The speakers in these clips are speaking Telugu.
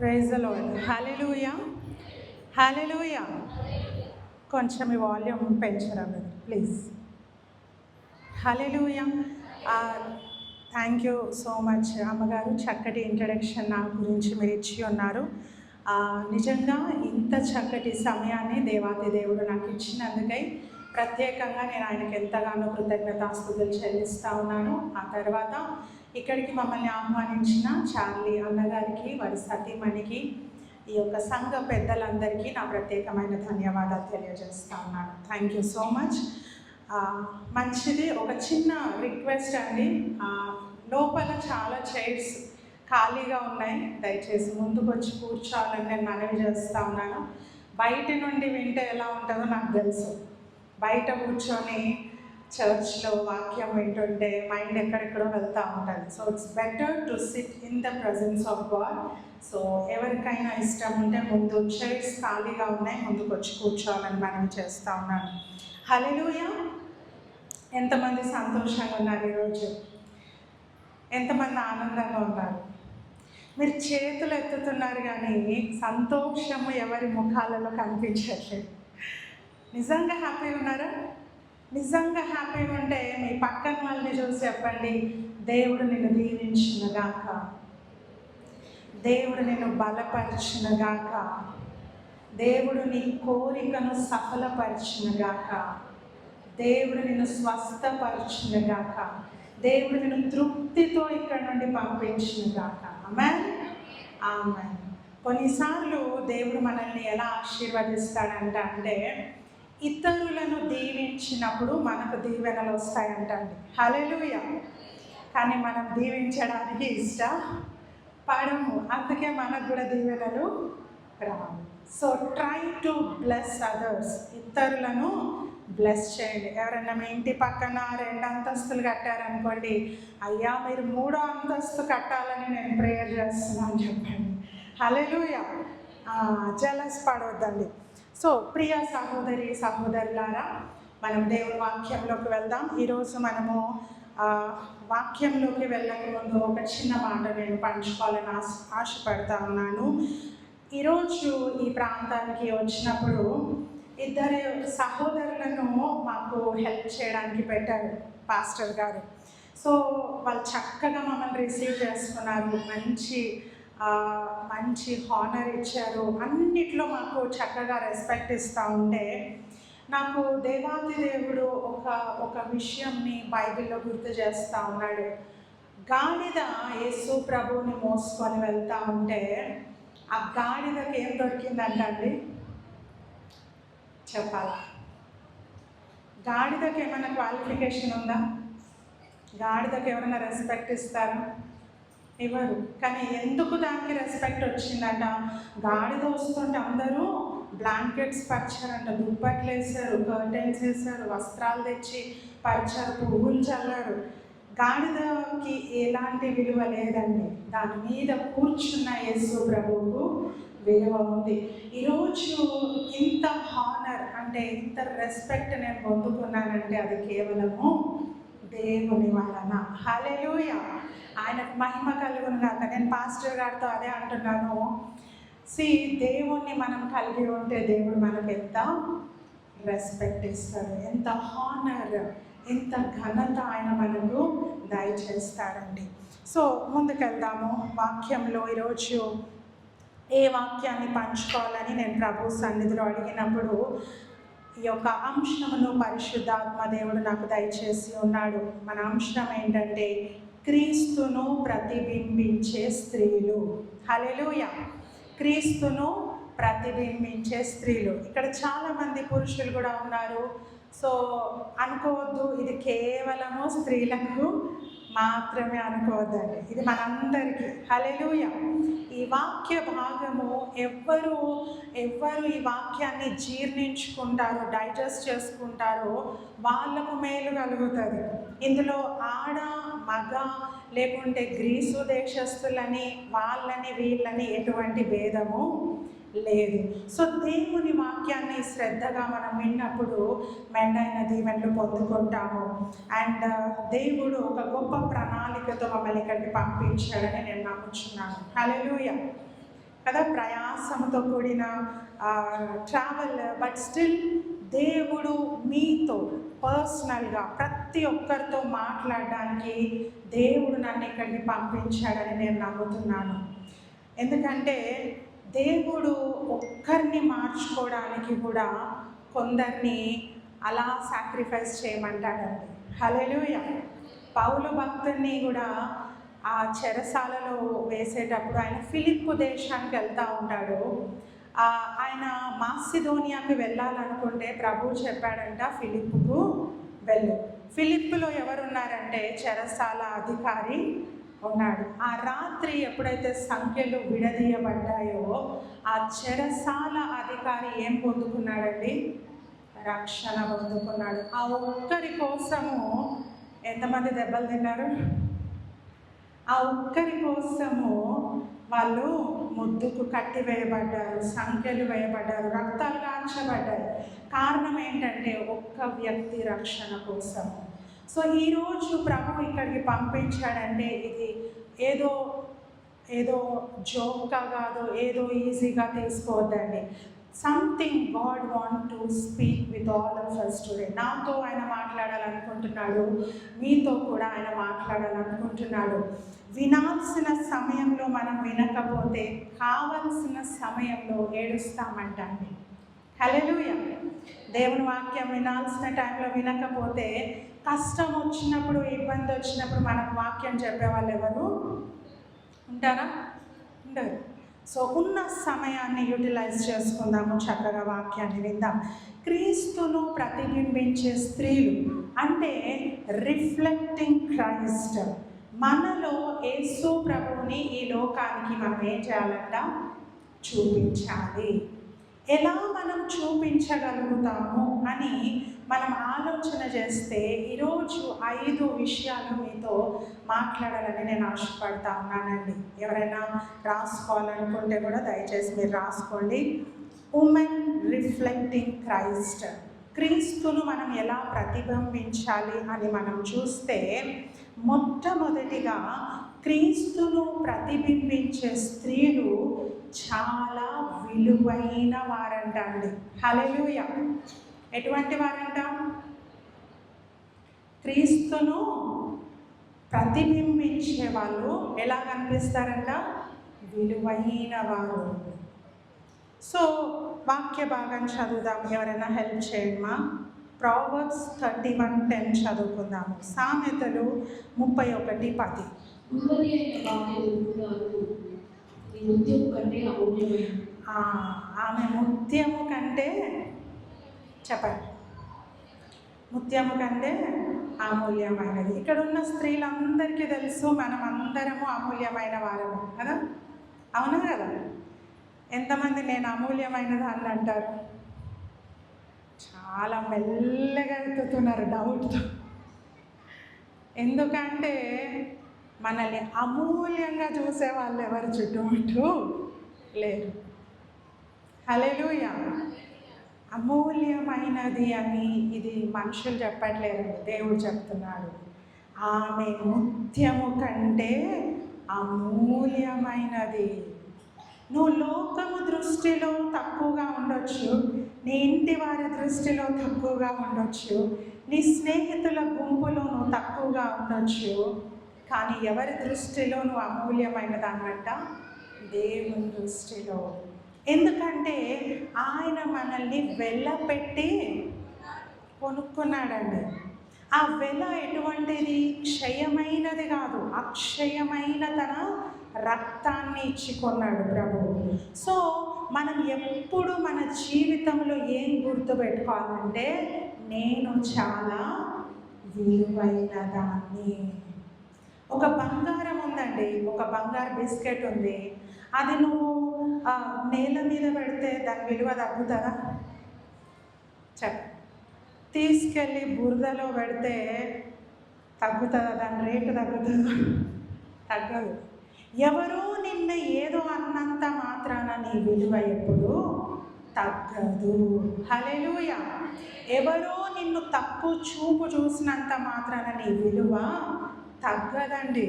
Praise the lord. Hallelujah, hallelujah. కొంచెం ఈ వాల్యూమ్ పెంచరా మీరు please. Hallelujah. Thank you so much అమ్మగారు, చక్కటి ఇంట్రడక్షన్ నా గురించి మీరు ఇచ్చి ఉన్నారు. నిజంగా ఇంత చక్కటి సమయాన్ని దేవాది దేవుడు నాకు ఇచ్చినందుకై ప్రత్యేకంగా నేను ఆయనకు ఎంతగానో కృతజ్ఞతాస్తుతులు చెల్లిస్తూ ఉన్నాను. ఆ తర్వాత ఇక్కడికి మమ్మల్ని ఆహ్వానించిన చార్లీ అన్నగారికి, వారి సతీమణికి, ఈ యొక్క సంఘ పెద్దలందరికీ నా ప్రత్యేకమైన ధన్యవాదాలు తెలియజేస్తూ ఉన్నాను. Thank you so much. మంచిది. ఒక చిన్న రిక్వెస్ట్ అండి, లోపల చాలా చైర్స్ ఖాళీగా ఉన్నాయి, దయచేసి ముందుకు వచ్చి కూర్చోవాలని నేను మనవి చేస్తూ ఉన్నాను. బయట నుండి వింటే ఎలా ఉంటుందో నాకు తెలుసు, బయట కూర్చొని చర్చ్లో వాక్యం వింటుంటే మైండ్ ఎక్కడెక్కడో వెళ్తూ ఉంటుంది. So it's better to SIT in the presence of God. So ఎవరికైనా ఇష్టం ఉంటే ముందు చైర్స్ ఖాళీగా ఉన్నాయి, ముందుకు వచ్చి కూర్చోవాలని మనం చేస్తూ ఉన్నాను. హల్లెలూయా. ఎంతమంది సంతోషంగా ఉన్నారు ఈరోజు? ఎంతమంది ఆనందంగా ఉన్నారు? మీరు చేతులు ఎత్తుతున్నారు కానీ సంతోషము ఎవరి ముఖాలలో కనిపించట్లేదు. నిజంగా హ్యాపీగా ఉన్నారా? నిజంగా హ్యాపీగా ఉంటే మీ పక్కన వాళ్ళని చూసి చెప్పండి, దేవుడు నిన్ను దీవించునుగాక, దేవుడు నిన్ను బలపరచునుగాక, దేవుడు నీ కోరికను సఫలపరచునుగాక, దేవుడు నిన్ను స్వస్థపరచునుగాక, దేవుడు నిన్ను తృప్తితో ఇక్కడ నుండి పంపించునుగాక. ఆమేన్, ఆమేన్. కొన్నిసార్లు దేవుడు మనల్ని ఎలా ఆశీర్వదిస్తాడంటే ఇతరులను దీవించినప్పుడు మనకు దీవెనలు వస్తాయంటండి. హల్లెలూయా. కానీ మనం దీవించడానికి ఇష్టపడము, అందుకే మనకు కూడా దీవెనలు రావు. So try to bless others. ఇతరులను బ్లెస్ చేయండి. ఎవరైనా మీ ఇంటి పక్కన 2 అంతస్తులు కట్టారనుకోండి, అయ్యా మీరు 3వ అంతస్తు కట్టాలని నేను ప్రేయర్ చేస్తున్నాను చెప్పండి. హల్లెలూయా. జలస్ పడవద్దండి. సో ప్రియ సహోదరి సహోదరులారా, మనం దేవుని వాక్యంలోకి వెళ్దాం. ఈరోజు మనము వాక్యంలోకి వెళ్ళక ముందు ఒక చిన్న మాట నేను పంచుకోవాలని ఆశపడతా ఉన్నాను. ఈరోజు ఈ ప్రాంతానికి వచ్చినప్పుడు 2 సహోదరులను మాకు హెల్ప్ చేయడానికి పెట్టారు పాస్టర్ గారు. సో వాళ్ళు చక్కగా మమ్మల్ని రిసీవ్ చేసుకున్నారు, మంచి హానర్ ఇచ్చారు, అన్నిట్లో మాకు చక్కగా రెస్పెక్ట్ ఇస్తూ ఉంటే నాకు దేవాది దేవుడు ఒక విషయంని బైబిల్లో గుర్తు చేస్తూ ఉన్నాడు. గాడిద యేసు ప్రభువుని మోసుకొని వెళ్తూ ఉంటే ఆ గాడిదకి ఏం దొరికిందంటండి చెప్పాలా? గాడిదకి ఏమైనా క్వాలిఫికేషన్ ఉందా? గాడిదకి ఎవరైనా రెస్పెక్ట్ ఇస్తారు? ఇవ్వరు. కానీ ఎందుకు దానికి రెస్పెక్ట్ వచ్చిందంట? గాడిద వస్తుంటే అందరూ బ్లాంకెట్స్ పరిచారంట, దుప్పట్లు వేసారు, కర్టెన్స్ వేసారు, వస్త్రాలు తెచ్చి పరిచారు, పువ్వులు చల్లారు. గాడిదకి ఎలాంటి విలువ లేదండి, దాని మీద కూర్చున్న యేసు ప్రభువుకు విలువ ఉంది. ఈరోజు ఇంత హానర్ అంటే ఇంత రెస్పెక్ట్ నేను పొందుకున్నానంటే అది కేవలము దేవుని వలన. హల్లెలూయా. ఆయనకు మహిమ కలుగును గాక. నేను పాస్టర్ గారితో అదే అంటున్నాను. దేవుణ్ణి మనం కలిగి ఉంటే దేవుడు మనకు ఎంత రెస్పెక్ట్ ఇస్తాడు, ఎంత హానర్, ఎంత ఘనత ఆయన మనకు దయచేస్తాడండి. సో ముందుకెళ్దాము వాక్యంలో. ఈరోజు ఏ వాక్యాన్ని పంచుకోవాలని నేను ప్రభు సన్నిధిలో అడిగినప్పుడు ఈ యొక్క అంశమును పరిశుద్ధాత్మ దేవుడు నాకు దయచేసి ఉన్నాడు. మన అంశం ఏంటంటే క్రీస్తును ప్రతిబింబించే స్త్రీలు. హల్లెలూయా. క్రీస్తును ప్రతిబింబించే స్త్రీలు. ఇక్కడ చాలామంది పురుషులు కూడా ఉన్నారు. సో అనుకోవద్దు ఇది కేవలము స్త్రీలకు మాత్రమే అనుకోవద్దండి, ఇది మనందరికీ. హల్లెలూయా. ఈ వాక్య భాగము ఎవరు ఈ వాక్యాన్ని జీర్ణించుకుంటారో, డైజెస్ట్ చేసుకుంటారో వాళ్ళకు మేలు కలుగుతుంది. ఇందులో ఆడ మగ లేకుంటే గ్రీసు దేశస్తులని, వాళ్ళని వీళ్ళని ఎటువంటి భేదము లేదు. సో దేవుని వాక్యాన్ని శ్రద్ధగా మనం విన్నప్పుడు మెండైన దీవెనలు పొందుకుంటాము. అండ్ దేవుడు ఒక గొప్ప ప్రణాళికతో మమ్మల్ని ఇక్కడికి పంపించాడని నేను నమ్ముచున్నాను. హల్లెలూయా కదా, ప్రయాసంతో కూడిన ట్రావెల్. బట్ స్టిల్ దేవుడు మీతో పర్సనల్గా ప్రతి ఒక్కరితో మాట్లాడడానికి దేవుడు నన్ను ఇక్కడికి పంపించాడని నేను నమ్ముతున్నాను. ఎందుకంటే దేవుడు ఒక్కరిని మార్చుకోవడానికి కూడా కొందరిని అలా సాక్రిఫైస్ చేయమంటాడండి. హల్లెలూయా. పౌలు భక్తుడిని కూడా ఆ చెరసాలలో వేసేటప్పుడు ఆయన ఫిలిప్పు దేశానికి వెళ్తూ ఉంటాడు. ఆయన మాసిదోనియాకి వెళ్ళాలనుకుంటే ప్రభువు చెప్పాడంట, ఫిలిప్పుకు వెళ్ళు. ఫిలిప్పులో ఎవరున్నారంటే చెరసాల అధికారి ఉన్నాడు. ఆ రాత్రి ఎప్పుడైతే సంఖ్యలు విడదీయబడ్డాయో ఆ చెరసాల అధికారి ఏం పొందుకున్నాడండి? రక్షణ పొందుకున్నాడు. ఆ ఒక్కరి కోసము ఎంతమంది దెబ్బలు తిన్నారు? ఆ ఒక్కరి కోసము వాళ్ళు ముద్దుకు కట్టి వేయబడ్డారు, సంఖ్యలు వేయబడ్డారు, రక్తాలు కార్చబడ్డాయి. కారణం ఏంటంటే ఒక్క వ్యక్తి రక్షణ కోసం. సో ఈరోజు ప్రభు ఇక్కడికి పంపించాడంటే ఇది ఏదో ఏదో జోక్గా కాదు, ఏదో ఈజీగా తీసుకోవద్దండి. Something God want to speak with all of us today. నాతో ఆయన మాట్లాడాలనుకుంటున్నాడు, మీతో కూడా ఆయన మాట్లాడాలనుకుంటున్నాడు. వినాల్సిన సమయంలో మనం వినకపోతే కావాల్సిన సమయంలో ఏడుస్తామంటండి. హల్లెలూయా. దేవుని వాక్యం వినాల్సిన టైంలో వినకపోతే కష్టం వచ్చినప్పుడు, ఇబ్బంది వచ్చినప్పుడు మనకు వాక్యం చెప్పేవాళ్ళు ఎవరు ఉంటారా? ఉండరు. సో ఉన్న సమయాన్ని యూటిలైజ్ చేసుకుందాము, చక్కగా వాక్యాన్ని విందాం. క్రీస్తును ప్రతిబింబించే స్త్రీలు అంటే రిఫ్లెక్టింగ్ క్రైస్ట్. మనలో యేసు ప్రభువుని ఈ లోకానికి మనం ఏం చేయాలంట? చూపించాలి. ఎలా మనం చూపించగలుగుతాము అని మనం ఆలోచన చేస్తే ఈరోజు 5 విషయాలు మీతో మాట్లాడాలని నేను ఆశపడతా ఉన్నానండి. ఎవరైనా రాసుకోవాలనుకుంటే కూడా దయచేసి మీరు రాసుకోండి. Women reflecting Christ. క్రీస్తును మనం ఎలా ప్రతిబింబించాలి అని మనం చూస్తే మొట్టమొదటిగా క్రీస్తును ప్రతిబింబించే స్త్రీలు చాలా విలువైన వారంట అండి. హల్లెలూయా. ఎటువంటి వారంట? క్రీస్తును ప్రతిబింబించే వాళ్ళు ఎలా కనిపిస్తారంట? విలువైన వారు. సో వాక్య భాగం చదువుదాం. ఎవరైనా హెల్ప్ చేయండి. ప్రావర్బ్స్ 31:10 చదువుకుందాము. సామెతలు 31:10. ఆమె ముత్యము కంటే చెప్పండి, ముత్యము కంటే అమూల్యమైనది. ఇక్కడ ఉన్న స్త్రీలందరికీ తెలుసు మనం అందరము అమూల్యమైన వారము కదా, అవునా కదా? ఎంతమంది నేను అమూల్యమైనది అని అంటారు? చాలా మెల్లగా ఎత్తుతున్నారు డౌట్తో. ఎందుకంటే మనల్ని అమూల్యంగా చూసే వాళ్ళు ఎవరు చుట్టూ లేరు. హల్లెలూయా. అమూల్యమైనది అని ఇది మనుషులు చెప్పట్లేదండి, దేవుడు చెప్తున్నాడు. ఆమె ముత్యము కంటే అమూల్యమైనది. నువ్వు లోకము దృష్టిలో తక్కువగా ఉండొచ్చు, నీ ఇంటి వారి దృష్టిలో తక్కువగా ఉండొచ్చు, నీ స్నేహితుల గుంపులో నువ్వు తక్కువగా ఉండొచ్చు, కానీ ఎవరి దృష్టిలో నువ్వు అమూల్యమైనది అన్నట్ట? దేవుని దృష్టిలో. ఎందుకంటే ఆయన మనల్ని వెలపెట్టి కొనుక్కున్నాడండి. ఆ వెల ఎటువంటిది? క్షయమైనది కాదు, అక్షయమైన తన రక్తాన్ని ఇచ్చి కొన్నాడు ప్రభువు. సో మనం ఎప్పుడు మన జీవితంలో ఏం గుర్తుపెట్టుకోవాలంటే నేను చాలా విలువైన దాన్ని. ఒక బంగారం ఉందండి, ఒక బంగారు బిస్కెట్ ఉంది, అది నువ్వు నేల మీద పెడితే దాని విలువ తగ్గుతుందా? తీసుకెళ్ళి బురదలో పెడితే తగ్గుతుందా? దాని రేటు తగ్గుతుందా? తగ్గదు. ఎవరో నిన్న ఏదో అన్నంత మాత్రాన నీ విలువ ఎప్పుడు తగ్గదు. హల్లెలూయా. ఎవరో నిన్ను తప్పు చూపు చూసినంత మాత్రాన నీ విలువ తగ్గదండి.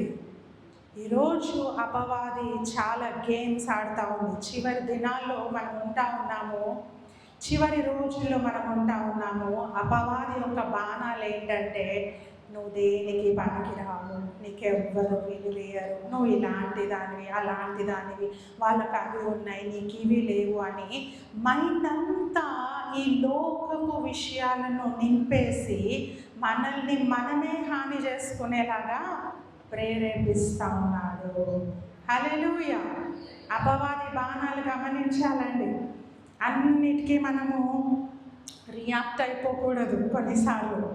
ఈరోజు అపవాది చాలా గేమ్స్ ఆడుతూ ఉంది. చివరి దినాల్లో మనం ఉంటా ఉన్నాము, చివరి రోజుల్లో మనం ఉంటా ఉన్నాము. అపవాది యొక్క బాణాలు ఏంటంటే, నువ్వు దేనికి పనికిరావు, నీకెవ్వరు విలువేయరు, నువ్వు ఇలాంటి దానివి అలాంటి దానివి, వాళ్ళకి అవి ఉన్నాయి నీకు ఇవి లేవు అని మైండ్ అంతా ఈ లోకపు విషయాలను నింపేసి మనల్ని మనమే హాని చేసుకునేలాగా ప్రేరేపిస్తూ ఉన్నాడు. హల్లెలూయా. అపవాది బాణాలు గమనించాలండి. అన్నిటికీ మనము రియాక్ట్ అయిపోకూడదు కొన్నిసార్లు.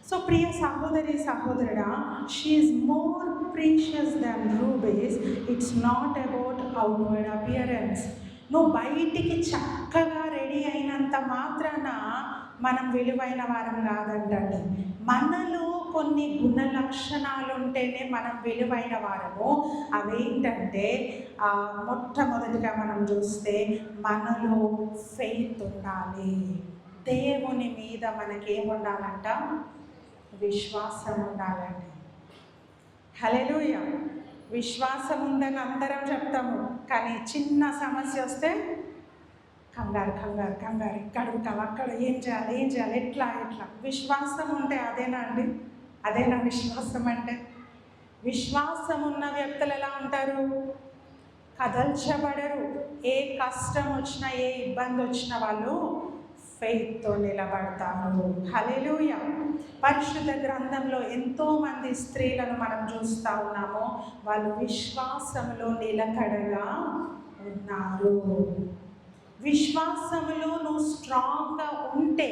సో ప్రియ సహోదరి సహోదరుడా, she is more precious than rubies. It's not about outward appearance. నువ్వు బయటికి చక్కగా రెడీ అయినంత మాత్రాన మనం విలువైన వారం కాదంటండి. మనలో కొన్ని గుణ లక్షణాలు ఉంటేనే మనం విలువైన వారము. అవేంటంటే మొట్టమొదటిగా మనం చూస్తే మనలో ఫెయిత్ ఉండాలి. దేవుని మీద మనకేముండాలంట? విశ్వాసం ఉండాలండి. హల్లెలూయా. విశ్వాసం ఉందని అందరం చెప్తాము, కానీ చిన్న సమస్య వస్తే కంగారు కంగారు కంగారు, ఇక్కడ ఉంటాం అక్కడ ఏం చేయాలి ఎట్లా. విశ్వాసం ఉంటే అదేనా అండి? అదేనా విశ్వాసం అంటే? విశ్వాసం ఉన్న వ్యక్తులు ఎలా ఉంటారు? కదల్చబడరు. ఏ కష్టం వచ్చినా ఏ ఇబ్బంది వచ్చినా వాళ్ళు ఫెయిత్తో నిలబడతారు. హల్లెలూయా. పరిశుద్ధ గ్రంథంలో ఎంతోమంది స్త్రీలను మనం చూస్తూ ఉన్నాము, వాళ్ళు విశ్వాసంలో నిలకడగా ఉన్నారు. విశ్వాసంలో నువ్వు స్ట్రాంగ్గా ఉంటే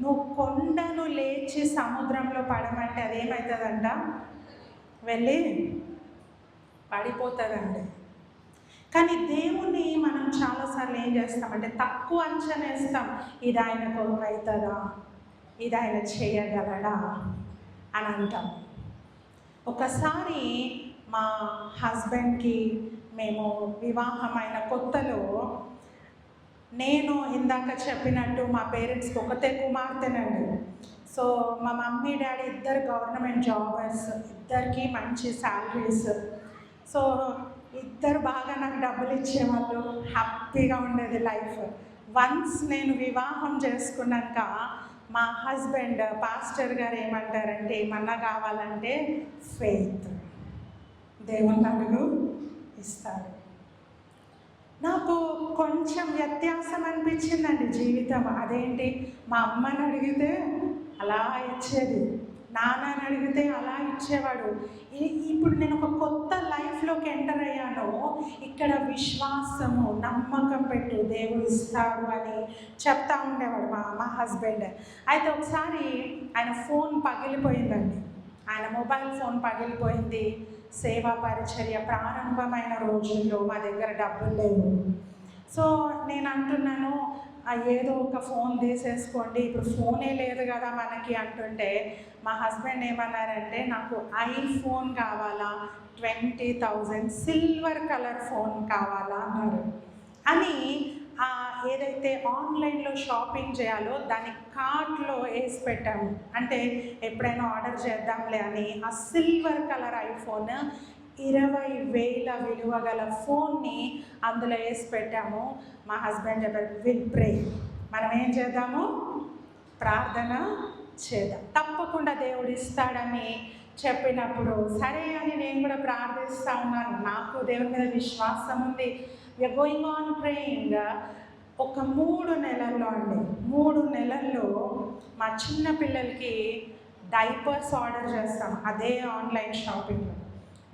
నువ్వు కొండను లేచి సముద్రంలో పడమంటే అదేమవుతుందంట? వెళ్ళి పడిపోతుందండి. కానీ దేవుని మనం చాలాసార్లు ఏం చేస్తామంటే తక్కువ అంచనా వేస్తాం. ఇది ఆయన కొరకు అవుతుందా, ఇది ఆయన చేయగలడా అని అంటాం. ఒకసారి మా హస్బెండ్కి మేము వివాహమైన కొత్తలో, నేను ఇందాక చెప్పినట్టు మా పేరెంట్స్కి ఒకటే కుమార్తెనండి. సో మా మమ్మీ డాడీ ఇద్దరు గవర్నమెంట్ జాబర్స్, ఇద్దరికి మంచి శాలరీస్. సో ఇద్దరు బాగా నాకు డబ్బులు ఇచ్చేవాళ్ళు, హ్యాపీగా ఉండేది లైఫ్. వన్స్ నేను వివాహం చేసుకున్నాక మా హస్బెండ్ పాస్టర్ గారు ఏమంటారంటే, ఏమన్నా కావాలంటే ఫెయిత్, దేవుని అడుగు ఇస్తారు. నాకు కొంచెం వ్యత్యాసం అనిపించిందండి జీవితం. అదేంటి, మా అమ్మని అడిగితే అలా ఇచ్చేది, నాన్నని అడిగితే అలా ఇచ్చేవాడు. ఇప్పుడు నేను ఒక కొత్త లైఫ్లోకి ఎంటర్ అయ్యాను. ఇక్కడ విశ్వాసము, నమ్మకం పెట్టు, దేవుడు ఇస్తాడు అని చెప్తా ఉండేవాడు మా హస్బెండ్. అయితే ఒకసారి ఆయన ఫోన్ పగిలిపోయిందండి. ఆయన మొబైల్ ఫోన్ పగిలిపోయింది. సేవా పరిచర్య ప్రారంభమైన రోజుల్లో మా దగ్గర డబ్బులు లేవు. సో నేను అంటున్నాను, ఏదో ఒక ఫోన్ తీసేసుకోండి, ఇప్పుడు ఫోనే లేదు కదా మనకి అంటుంటే మా హస్బెండ్ ఏమన్నారంటే, నాకు ఐఫోన్ కావాలా, 20,000 సిల్వర్ కలర్ ఫోన్ కావాలా అన్నారు. అని ఏదైతే ఆన్లైన్లో షాపింగ్ చేయాలో దాన్ని కార్ట్లో వేసి పెట్టాము. అంటే ఎప్పుడైనా ఆర్డర్ చేద్దాంలే అని ఆ సిల్వర్ కలర్ ఐఫోన్ 20,000 విలువ గల ఫోన్ని అందులో వేసి పెట్టాము. మా హస్బెండ్ చెప్పారు, విల్ ప్రే, మనం ఏం చేద్దాము, ప్రార్థన చేద్దాం, తప్పకుండా దేవుడు ఇస్తాడని చెప్పినప్పుడు సరే అని నేను కూడా ప్రార్థిస్తూ ఉన్నాను. నాకు దేవుని మీద విశ్వాసం ఉంది. We are going on praying. ఒక 3 నెలల్లో అండి, 3 నెలల్లో మా చిన్న పిల్లలకి డైపర్స్ ఆర్డర్ చేస్తాం. అదే ఆన్లైన్ షాపింగ్లో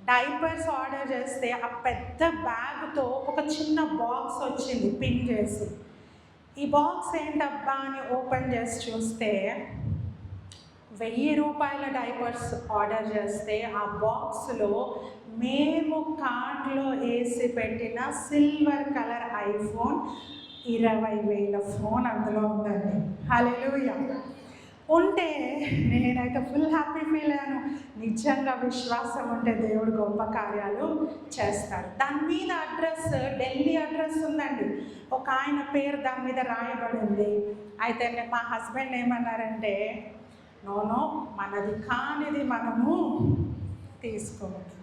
డైపర్స్ ఆర్డర్ చేస్తే ఆ పెద్ద బ్యాగ్తో ఒక చిన్న బాక్స్ వచ్చింది పిన్ చేసి. ఈ బాక్స్ ఏంటబ్బా అని ఓపెన్ చేసి చూస్తే 1000 రూపాయల డైపర్స్ ఆర్డర్ చేస్తే ఆ బాక్స్లో మేము కార్ట్లో వేసి పెట్టిన సిల్వర్ కలర్ ఐఫోన్ 20,000 ఫోన్ అందులో ఉందండి. హల్లెలూయా. ఉంటే నేనైతే ఫుల్ హ్యాపీ ఫీల్ అయ్యాను. నిజంగా విశ్వాసం ఉంటే దేవుడు గొప్ప కార్యాలు చేస్తాడు. దాని మీద అడ్రస్, ఢిల్లీ అడ్రస్ ఉందండి. ఒక ఆయన పేరు దాని మీద రాయబడింది. అయితే మా హస్బెండ్ ఏమన్నారంటే, నోనో, మనది కానిది మనము తీసుకోవద్దు.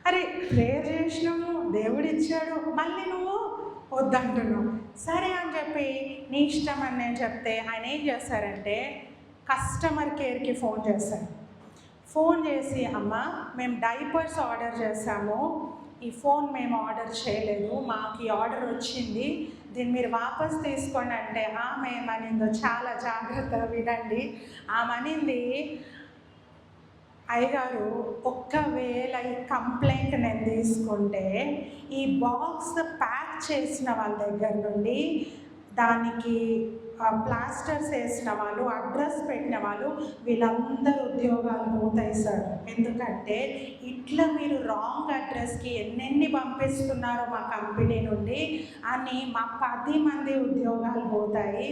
అరే ప్రేయర్ చేసినాము, దేవుడు ఇచ్చాడు, మళ్ళీ నువ్వు వద్దంటున్నావు. సరే అని చెప్పి నీ ఇష్టం అని నేను చెప్తే ఆయన ఏం చేస్తారంటే కస్టమర్ కేర్కి ఫోన్ చేశారు. ఫోన్ చేసి, అమ్మ మేము డైపర్స్ ఆర్డర్ చేశాము, ఈ ఫోన్ మేము ఆర్డర్ చేయలేదు, మాకు ఈ ఆర్డర్ వచ్చింది, దీన్ని మీరు వాపస్ తీసుకోండి అంటే ఆమె ఏమనిందో చాలా జాగ్రత్తగా వినండి. ఆమె అనింది, అయ్యగారు ఒక్కవేళ ఈ కంప్లైంట్ నేను తీసుకుంటే ఈ బాక్స్ ప్యాక్ చేసిన వాళ్ళ దగ్గర నుండి దానికి ప్లాస్టర్స్ వేసిన వాళ్ళు, అడ్రస్ పెట్టిన వాళ్ళు, వీళ్ళందరూ ఉద్యోగాలు పోతాయి సార్. ఎందుకంటే ఇట్లా మీరు రాంగ్ అడ్రస్కి ఎన్నెన్ని పంపిస్తున్నారో మా కంపెనీ నుండి అని మా 10 మంది ఉద్యోగాలు పోతాయి.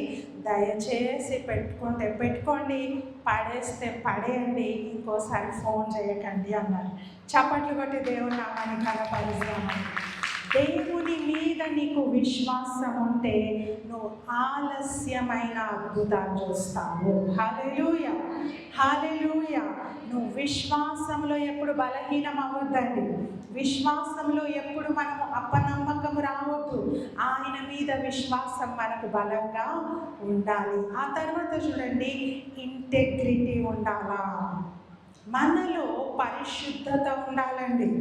దయచేసి పెట్టుకోండి, పడేస్తే పడేయండి, ఇంకోసారి ఫోన్ చేయకండి అన్నారు. చప్పట్లు కొట్టి దేవుని నామాన్ని ఘనపరుస్తామని. దేవుని మీద నీకు విశ్వాసం ఉంటే నువ్వు ఆలస్యమైన అద్భుతాలు చూస్తావు. హల్లెలూయా, హల్లెలూయా. నువ్వు విశ్వాసంలో ఎప్పుడు బలహీనం అవ్వద్దండి. విశ్వాసంలో ఎప్పుడు మనము అపనమ్మకం రావద్దు. ఆయన మీద విశ్వాసం మనకు బలంగా ఉండాలి. ఆ తర్వాత చూడండి, ఇంటెగ్రిటీ ఉండాలా. మనలో పరిశుద్ధత ఉండాలండి.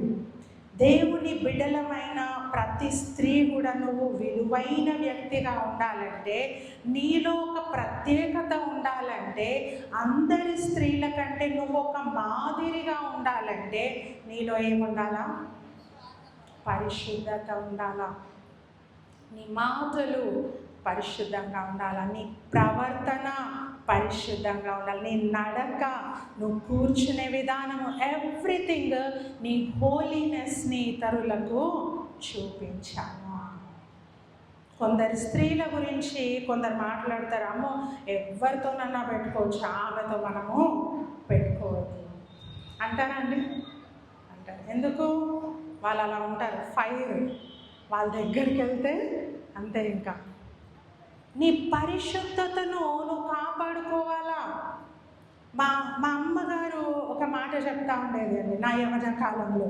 దేవుని బిడ్డలమైన ప్రతి స్త్రీ కూడా నువ్వు విలువైన వ్యక్తిగా ఉండాలంటే, నీలో ఒక ప్రత్యేకత ఉండాలంటే, అందరి స్త్రీల కంటే నువ్వు ఒక మాదిరిగా ఉండాలంటే నీలో ఏముండాలా? పరిశుద్ధత ఉండాలా. నీ మాటలు పరిశుద్ధంగా ఉండాలి, నీ ప్రవర్తన పరిశుద్ధంగా ఉండాలి, నీ నడక, నువ్వు కూర్చునే విధానము, ఎవ్రీథింగ్ నీ హోలీనెస్ని ఇతరులకు చూపించాను. కొందరు స్త్రీల గురించి కొందరు మాట్లాడతారు, అమ్మో ఎవరితోనన్నా పెట్టుకోవచ్చు, ఆమెతో మనము పెట్టుకోవద్దు అంటారా అండి? అంటారు. ఎందుకు? వాళ్ళు అలా ఉంటారు, ఫైర్. వాళ్ళ దగ్గరికి వెళ్తే అంతే. ఇంకా నీ పరిశుద్ధతను నువ్వు కాపాడుకోవాలా. మా అమ్మగారు ఒక మాట చెప్తా ఉండేది అండి నా యవన కాలంలో.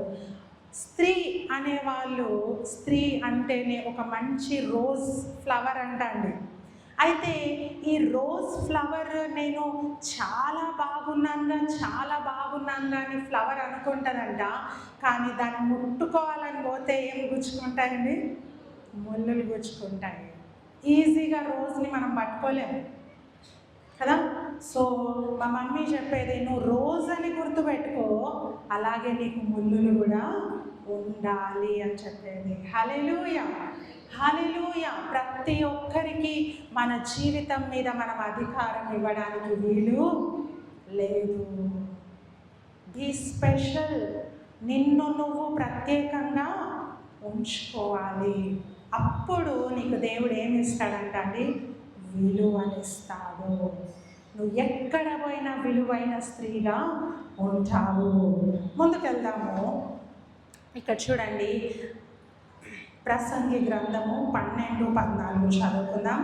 స్త్రీ అనేవాళ్ళు, స్త్రీ అంటేనే ఒక మంచి రోజ్ ఫ్లవర్ అండి. అయితే ఈ రోజ్ ఫ్లవర్ నేను చాలా బాగున్నాను అని ఫ్లవర్ అనుకుంటానంట. కానీ దాన్ని ముట్టుకోవాలని పోతే ఏం గుచ్చుకుంటాయండి? ముళ్ళులు గుచ్చుకుంటాయి. ఈజీగా రోజుని మనం పట్టుకోలేము కదా. సో మా మమ్మీ చెప్పేది, నువ్వు రోజు అని గుర్తుపెట్టుకో, అలాగే నీకు ముళ్ళులు కూడా ఉండాలి అని చెప్పేది. హల్లెలూయా, హల్లెలూయా. ప్రతి ఒక్కరికి మన జీవితం మీద మనం అధికారం ఇవ్వడానికి వీలు లేదు. Be special. నిన్ను నువ్వు ప్రత్యేకంగా ఉంచుకోవాలి. అప్పుడు నీకు దేవుడు ఏమి ఇస్తాడంట అండి? విలువనిస్తాడు. నువ్వు ఎక్కడ పోయినా విలువైన స్త్రీగా ఉంటావు. ముందుకెళ్దాము. ఇక్కడ చూడండి, ప్రసంగి గ్రంథము 12:14 చదువుకుందాం.